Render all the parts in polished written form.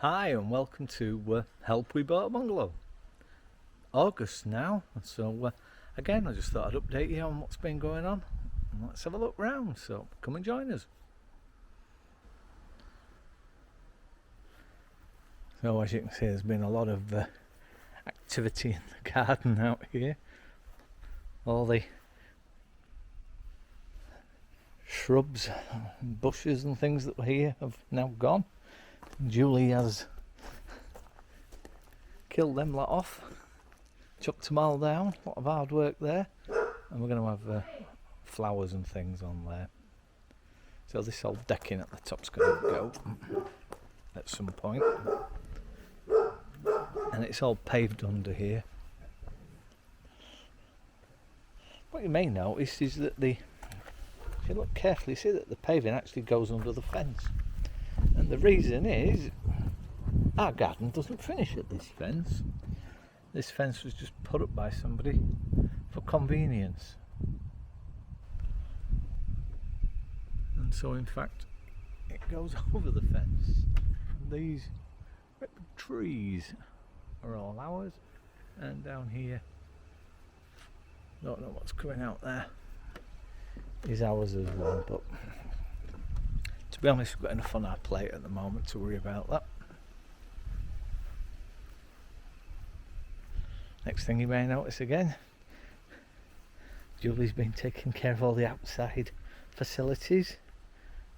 Hi and welcome to Help We Bought a Bungalow. August now, so again I just thought I'd update you on what's been going on and let's have a look round, so come and join us. So as you can see, there's been a lot of activity in the garden out here. All the shrubs and bushes and things that were here have now gone. Julie has killed them lot off, chopped them all down, a lot of hard work there, and we're going to have flowers and things on there. So this old decking at the top's going to go at some point, and it's all paved under here. What you may notice is that if you look carefully, see that the paving actually goes under the fence. And the reason is, our garden doesn't finish at this fence. This fence was just put up by somebody for convenience. And so in fact, it goes over the fence. And these trees are all ours. And down here, don't know what's coming out there, is ours as well. But to be honest, we've got enough on our plate at the moment to worry about that. Next thing you may notice again, Julie's been taking care of all the outside facilities,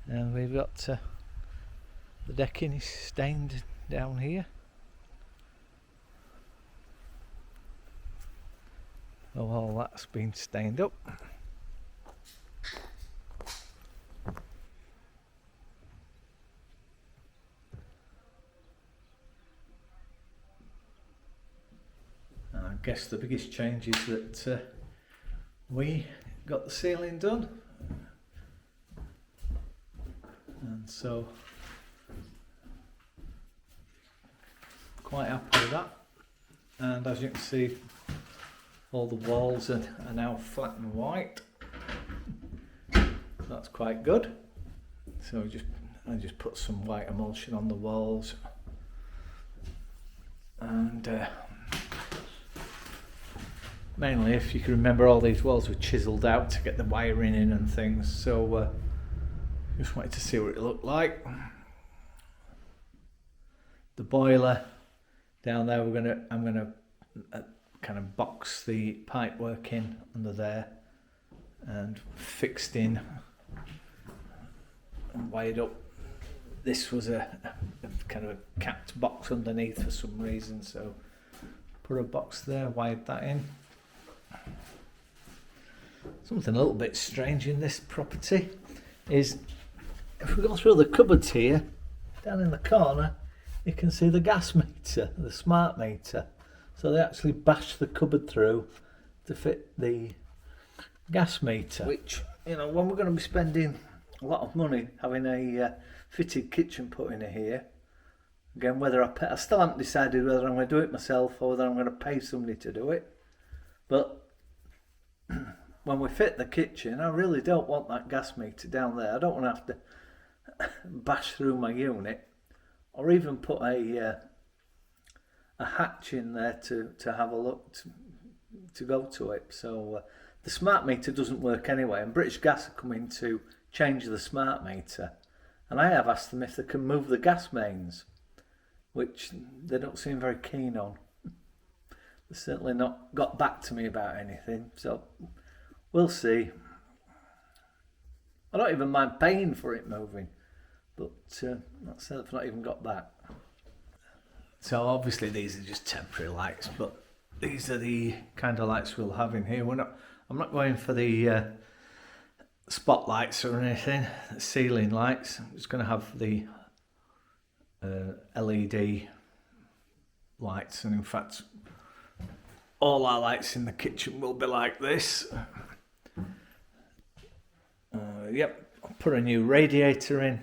and we've got the decking is stained down here. So all that's been stained up. I guess the biggest change is that we got the ceiling done, and so quite happy with that. And as you can see, all the walls are now flat and white. That's quite good. So I just put some white emulsion on the walls, and mainly, if you can remember, all these walls were chiselled out to get the wiring in and things, so just wanted to see what it looked like. The boiler down there, I'm gonna kind of box the pipe work in under there and fixed in and wired up. This was a kind of a capped box underneath for some reason, so put a box there, wired that in. Something a little bit strange in this property is, if we go through the cupboards here, down in the corner, you can see the gas meter, the smart meter. So they actually bashed the cupboard through to fit the gas meter, which, you know, when we're going to be spending a lot of money having a fitted kitchen put in here, again, whether I still haven't decided whether I'm going to do it myself or whether I'm going to pay somebody to do it. But when we fit the kitchen, I really don't want that gas meter down there. I don't want to have to bash through my unit, or even put a hatch in there to have a look to go to it. So the smart meter doesn't work anyway, and British Gas are coming to change the smart meter, and I have asked them if they can move the gas mains, which they don't seem very keen on. They've certainly not got back to me about anything, so we'll see. I don't even mind paying for it moving, but that's it, I've not even got back. So obviously these are just temporary lights, but these are the kind of lights we'll have in here. I'm not going for the spotlights or anything, ceiling lights. I'm just going to have the LED lights, and in fact all our lights in the kitchen will be like this. Yep, I'll put a new radiator in,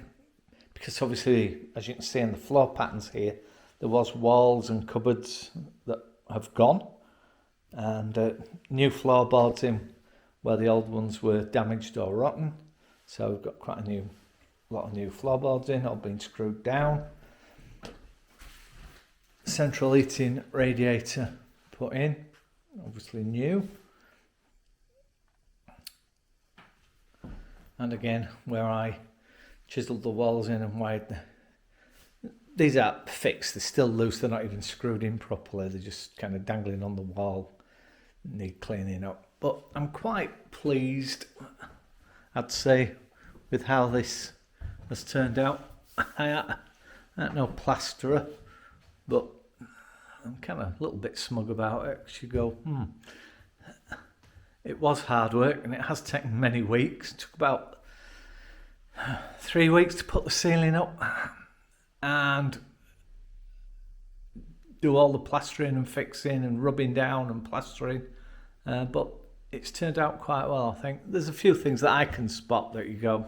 because obviously, as you can see in the floor patterns here, there was walls and cupboards that have gone, and new floorboards in where the old ones were damaged or rotten. So we've got quite a lot of new floorboards in, all been screwed down. central heating radiator put in, obviously new. And again, where I chiseled the walls in and wired these aren't fixed, they're still loose, they're not even screwed in properly, they're just kind of dangling on the wall, need cleaning up. But I'm quite pleased, I'd say, with how this has turned out. I ain't no plasterer, but I'm kind of a little bit smug about it, because you go, it was hard work and it has taken many weeks. It took about 3 weeks to put the ceiling up and do all the plastering and fixing and rubbing down and plastering, but it's turned out quite well, I think. There's a few things that I can spot that you go,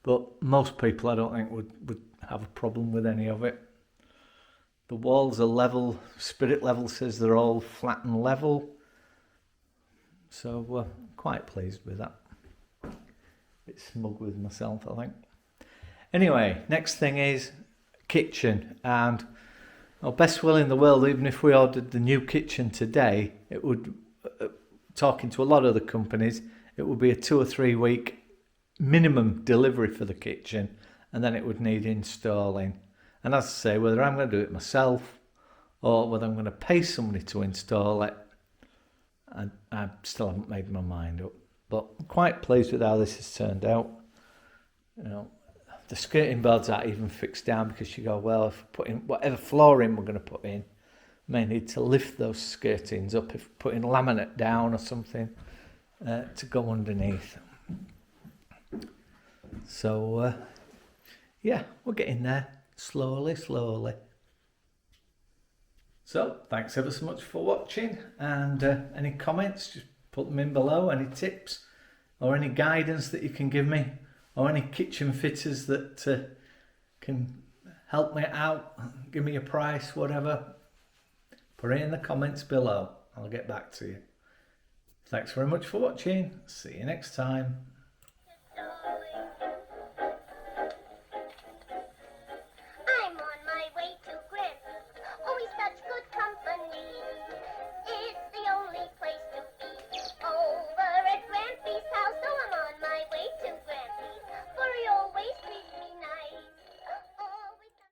but most people I don't think would have a problem with any of it. The walls are level, spirit level says they're all flat and level, so quite pleased with that. A bit smug with myself, I think. Anyway, next thing is kitchen, and best will in the world, even if we ordered the new kitchen today, it would, talking to a lot of the companies, it would be a 2 or 3 week minimum delivery for the kitchen, and then it would need installing. And as I say, whether I'm going to do it myself or whether I'm going to pay somebody to install it, I still haven't made my mind up. But I'm quite pleased with how this has turned out. You know, the skirting boards aren't even fixed down, because you go, well, if we put in whatever flooring we're going to put in, may need to lift those skirtings up, if putting laminate down or something to go underneath. So yeah, we're getting there slowly. So thanks ever so much for watching, and any comments, just put them in below. Any tips or any guidance that you can give me, or any kitchen fitters that can help me out, give me a price, whatever, put it in the comments below. I'll get back to you. Thanks very much for watching. See you next time.